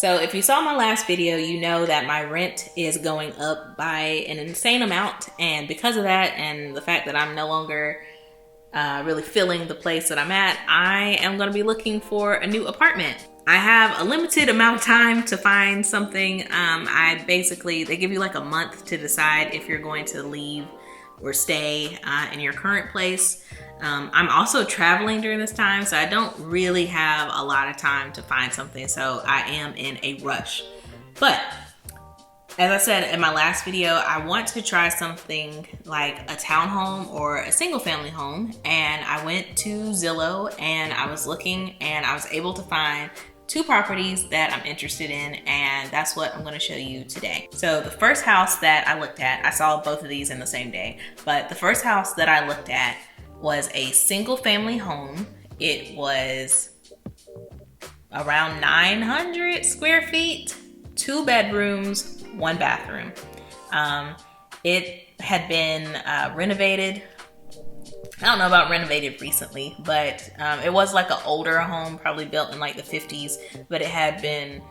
So if you saw my last video, you know that my rent is going up by an insane amount. And because of that, and the fact that I'm no longer really filling the place that I'm at, I am going to be looking for a new apartment. I have a limited amount of time to find something. They give you like a month to decide if you're going to leave or stay in your current place. I'm also traveling during this time, so I don't really have a lot of time to find something, so I am in a rush. But as I said in my last video, I want to try something like a townhome or a single family home, and I went to Zillow and I was looking and I was able to find 2 properties that I'm interested in, and that's what I'm going to show you today. So the first house that I looked at, I saw both of these in the same day, but the first house that I looked at was a single family home. It was around 900 square feet, 2 bedrooms, 1 bathroom. It had been renovated. I don't know about renovated recently, but it was like an older home, probably built in like the 50s, but it had been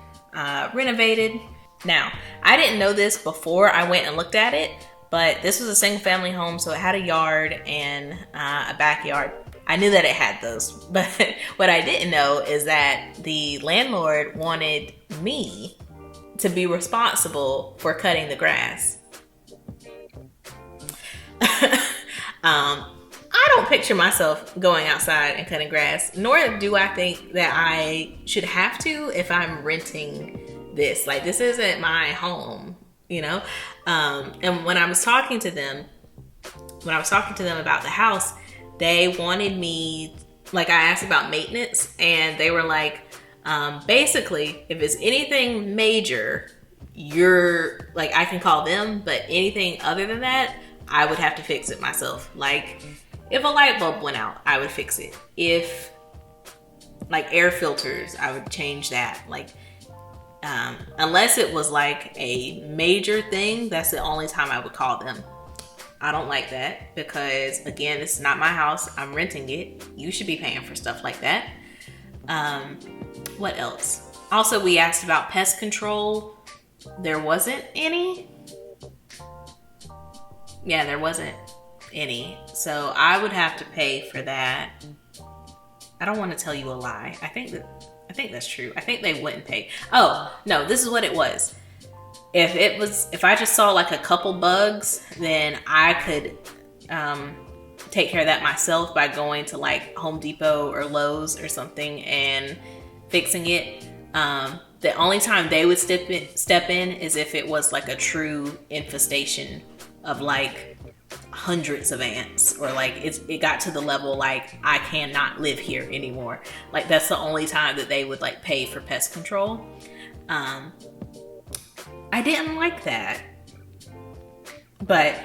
renovated. Now, I didn't know this before I went and looked at it, but this was a single family home, so it had a yard and a backyard. I knew that it had those, but what I didn't know is that the landlord wanted me to be responsible for cutting the grass. I don't picture myself going outside and cutting grass, nor do I think that I should have to if I'm renting this. Like, this isn't my home, you know? And when I was talking to them about the house, they wanted me, like, I asked about maintenance, and they were like, basically, if it's anything major, you're like, I can call them, but anything other than that, I would have to fix it myself. Like, if a light bulb went out, I would fix it. If, like, air filters, I would change that. Like, unless it was like a major thing, that's the only time I would call them. I don't like that because, again, this is not my house. I'm renting it. You should be paying for stuff like that. What else? Also, we asked about pest control. There wasn't any. Yeah, there wasn't any. So I would have to pay for that. I don't want to tell you a lie. I think that's true. I think they wouldn't pay. Oh, no, this is what it was. If I just saw like a couple bugs, then I could take care of that myself by going to like Home Depot or Lowe's or something and fixing it. The only time they would step in is if it was like a true infestation of like hundreds of ants, or like it got to the level like I cannot live here anymore. Like, that's the only time that they would like pay for pest control. I didn't like that. But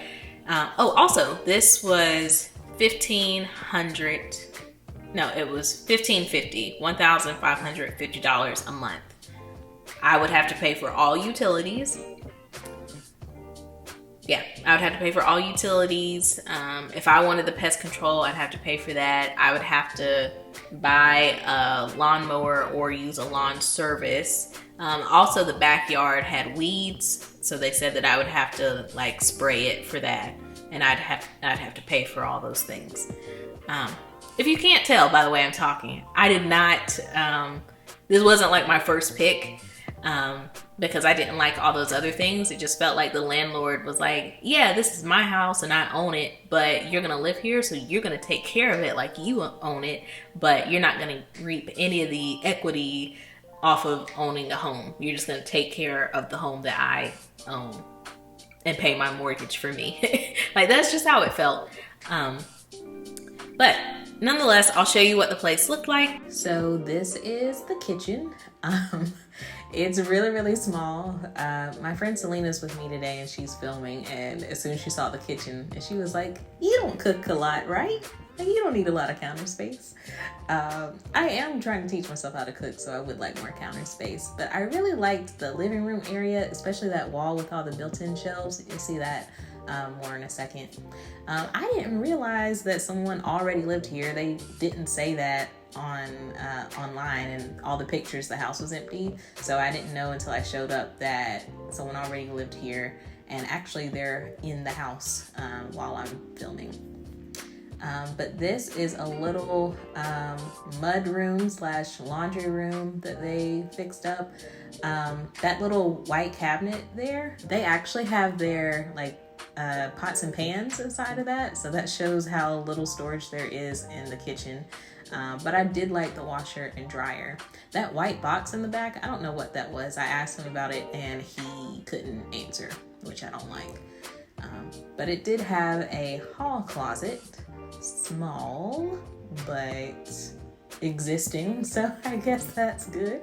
also, this was $1,550, $1,550 a month. I would have to pay for all utilities. Yeah, I would have to pay for all utilities. If I wanted the pest control, I'd have to pay for that. I would have to buy a lawnmower or use a lawn service. Also, the backyard had weeds, so they said that I would have to like spray it for that, and I'd have to pay for all those things. If you can't tell by the way I'm talking, I did not. This wasn't like my first pick. Because I didn't like all those other things. It just felt like the landlord was like, yeah, this is my house and I own it, but you're gonna live here, so you're gonna take care of it like you own it, but you're not gonna reap any of the equity off of owning a home. You're just gonna take care of the home that I own and pay my mortgage for me. Like, that's just how it felt. But nonetheless, I'll show you what the place looked like. So this is the kitchen. It's really, really small. My friend Selena's with me today and she's filming, and as soon as she saw the kitchen, and she was like, you don't cook a lot, right? Like, you don't need a lot of counter space. I am trying to teach myself how to cook, so I would like more counter space, but I really liked the living room area, especially that wall with all the built-in shelves. You'll see that more in a second. I didn't realize that someone already lived here. They didn't say that on online, and all the pictures, the house was empty. So I didn't know until I showed up that someone already lived here, and actually they're in the house while I'm filming. But this is a little mud room / laundry room that they fixed up. That little white cabinet there, they actually have their like pots and pans inside of that. So that shows how little storage there is in the kitchen. But I did like the washer and dryer. That white box in the back, I don't know what that was. I asked him about it and he couldn't answer, which I don't like. But it did have a hall closet, small, but existing. So I guess that's good.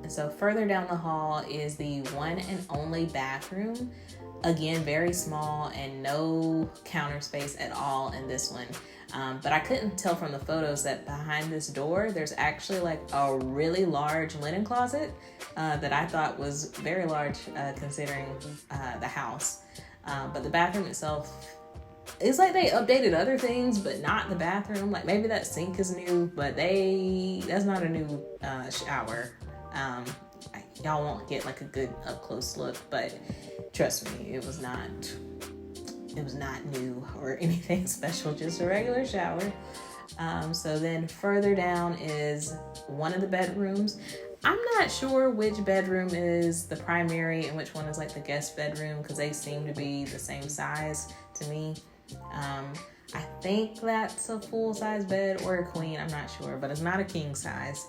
So further down the hall is the one and only bathroom. Again, very small and no counter space at all in this one. But I couldn't tell from the photos that behind this door, there's actually like a really large linen closet that I thought was very large considering the house. But the bathroom itself, it's like they updated other things, but not the bathroom. Like maybe that sink is new, but that's not a new shower. Y'all won't get like a good up close look, but trust me, it was not new or anything special, just a regular shower. So then further down is one of the bedrooms. I'm not sure which bedroom is the primary and which one is like the guest bedroom, because they seem to be the same size to me. I think that's a full-size bed or a queen, I'm not sure, but it's not a king size.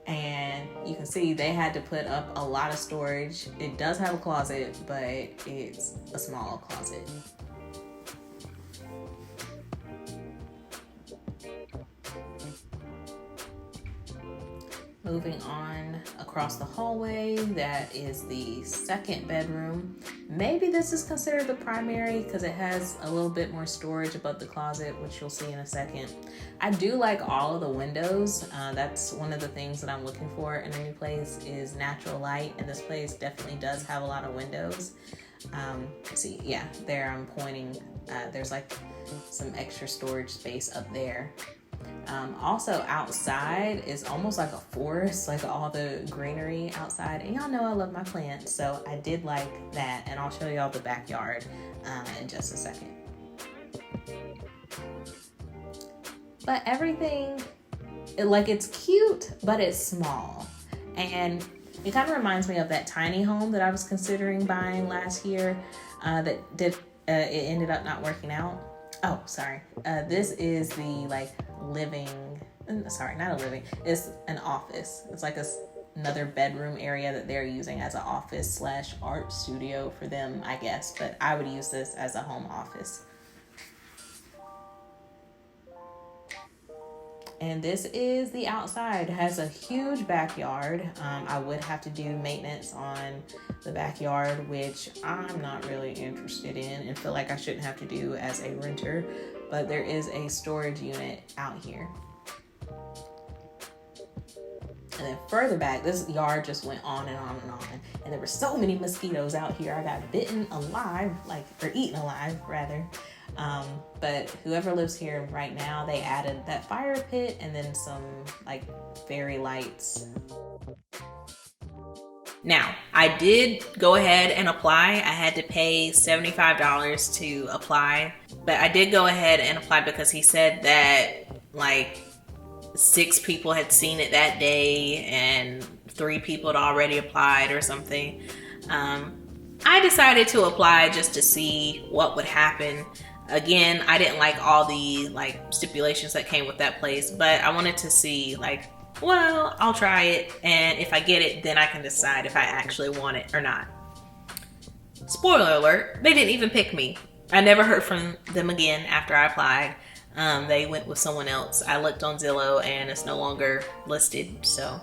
And you can see they had to put up a lot of storage. It does have a closet, but it's a small closet. Moving on across the hallway, that is the second bedroom. Maybe this is considered the primary because it has a little bit more storage above the closet, which you'll see in a second. I do like all of the windows. That's one of the things that I'm looking for in a new place is natural light, and this place definitely does have a lot of windows. See, yeah, there I'm pointing. There's like some extra storage space up there. Also outside is almost like a forest, like all the greenery outside, and y'all know I love my plants, so I did like that, and I'll show y'all the backyard in just a second. But everything, it's cute, but it's small, and it kind of reminds me of that tiny home that I was considering buying last year it ended up not working out. Oh, sorry. This is the it's an office. It's like another bedroom area that they're using as an office / art studio for them, I guess. But I would use this as a home office. And this is the outside. It has a huge backyard. I would have to do maintenance on the backyard, which I'm not really interested in and feel like I shouldn't have to do as a renter. But there is a storage unit out here. And then further back, this yard just went on and on and on. And there were so many mosquitoes out here. I got bitten alive, or eaten alive, rather. But whoever lives here right now, they added that fire pit and then some fairy lights. Now, I did go ahead and apply. I had to pay $75 to apply, but I did go ahead and apply because he said that 6 people had seen it that day and 3 people had already applied or something. I decided to apply just to see what would happen. Again, I didn't like all the stipulations that came with that place, but I wanted to see I'll try it, and if I get it, then I can decide if I actually want it or not. Spoiler alert, they didn't even pick me. I never heard from them again after I applied. They went with someone else. I looked on Zillow and it's no longer listed, so